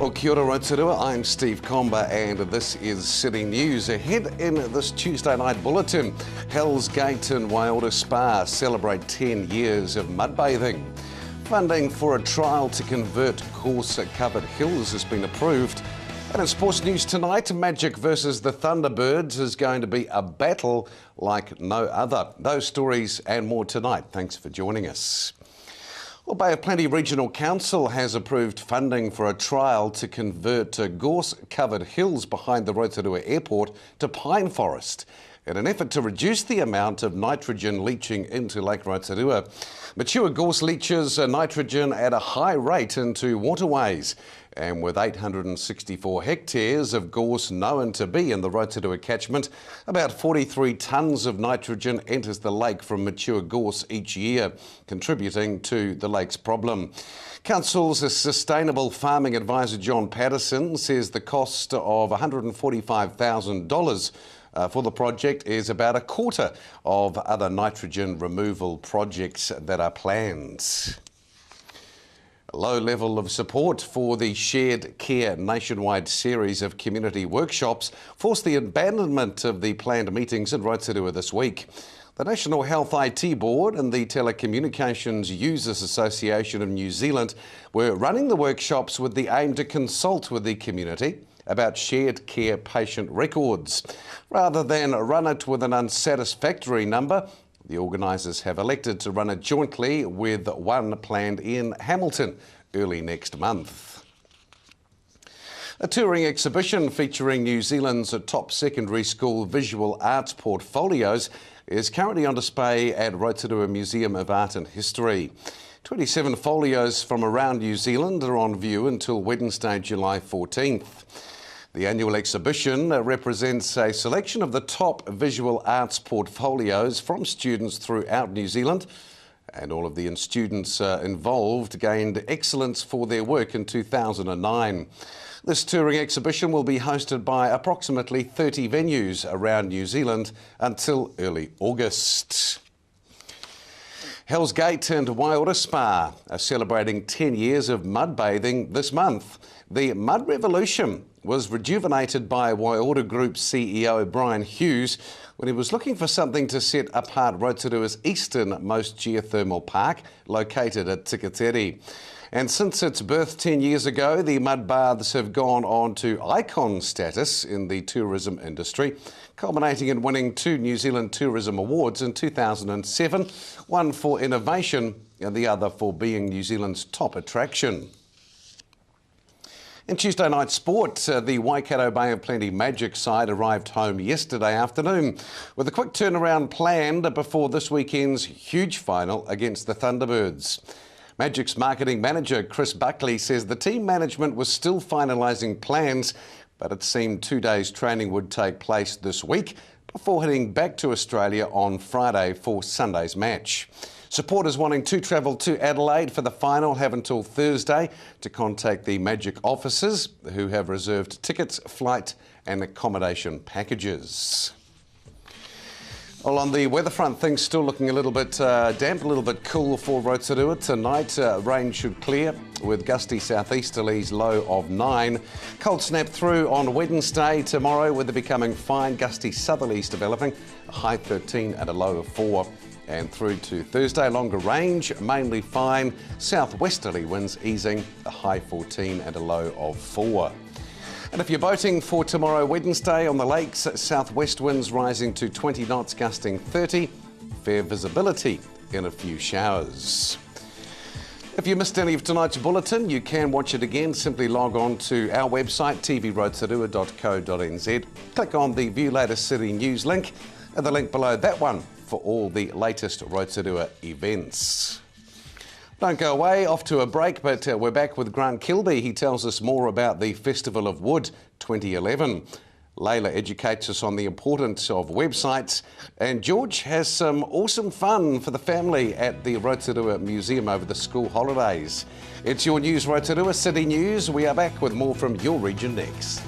Well, kia ora Rotorua, I'm Steve Comber and this is City News. Ahead in this Tuesday night bulletin, Hell's Gate and Waiora Spa celebrate 10 years of mud bathing. Funding for a trial to convert gorse-covered hills has been approved. And in sports news tonight, Magic versus the Thunderbirds is going to be a battle like no other. Those stories and more tonight. Thanks for joining us. Well, Bay of Plenty Regional Council has approved funding for a trial to convert gorse-covered hills behind the Rotorua Airport to pine forest in an effort to reduce the amount of nitrogen leaching into Lake Rotorua. Mature gorse leaches nitrogen at a high rate into waterways, and with 864 hectares of gorse known to be in the Rotorua catchment, about 43 tonnes of nitrogen enters the lake from mature gorse each year, contributing to the lake's problem. Council's Sustainable Farming Advisor John Patterson says the cost of $145,000 for the project is about a quarter of other nitrogen removal projects that are planned. A low level of support for the Shared Care nationwide series of community workshops forced the abandonment of the planned meetings in Rotorua this week. The National Health IT Board and the Telecommunications Users Association of New Zealand were running the workshops with the aim to consult with the community about shared care patient records. Rather than run it with an unsatisfactory number, the organisers have elected to run it jointly with one planned in Hamilton early next month. A touring exhibition featuring New Zealand's top secondary school visual arts portfolios is currently on display at Rotorua Museum of Art and History. 27 folios from around New Zealand are on view until Wednesday, July 14th. The annual exhibition represents a selection of the top visual arts portfolios from students throughout New Zealand, and all of the students involved gained excellence for their work in 2009. This touring exhibition will be hosted by approximately 30 venues around New Zealand until early August. Hell's Gate and Waiora Spa are celebrating 10 years of mud bathing this month. The Mud Revolution was rejuvenated by Waiora Group CEO Brian Hughes when he was looking for something to set apart Rotorua's easternmost geothermal park located at Tikateri. And since its birth 10 years ago, the mud baths have gone on to icon status in the tourism industry, culminating in winning 2 New Zealand Tourism Awards in 2007, one for innovation and the other for being New Zealand's top attraction. In Tuesday night sport, the Waikato Bay of Plenty Magic side arrived home yesterday afternoon with a quick turnaround planned before this weekend's huge final against the Thunderbirds. Magic's marketing manager Chris Buckley says the team management was still finalising plans, but it seemed 2 days training would take place this week before heading back to Australia on Friday for Sunday's match. Supporters wanting to travel to Adelaide for the final have until Thursday to contact the Magic officers, who have reserved tickets, flight and accommodation packages. Well, on the weather front, things still looking a little bit damp, a little bit cool for Rotorua. Tonight, rain should clear with gusty southeasterlies, low of 9. Cold snap through on Wednesday. Tomorrow, weather becoming fine, gusty southerlies developing, a high 13 and a low of 4. And through to Thursday, longer range, mainly fine, southwesterly winds easing, a high 14 and a low of 4. And if you're boating for tomorrow, Wednesday, on the lakes, southwest winds rising to 20 knots, gusting 30, fair visibility in a few showers. If you missed any of tonight's bulletin, you can watch it again. Simply log on to our website, tvrotorua.co.nz. Click on the View Latest City News link, and the link below that one for all the latest Rotorua events. Don't go away, off to a break, but we're back with Grant Kilby. He tells us more about the Festival of Wood 2011. Layla educates us on the importance of websites, and George has some awesome fun for the family at the Rotorua Museum over the school holidays. It's your news, Rotorua City News. We are back with more from your region next.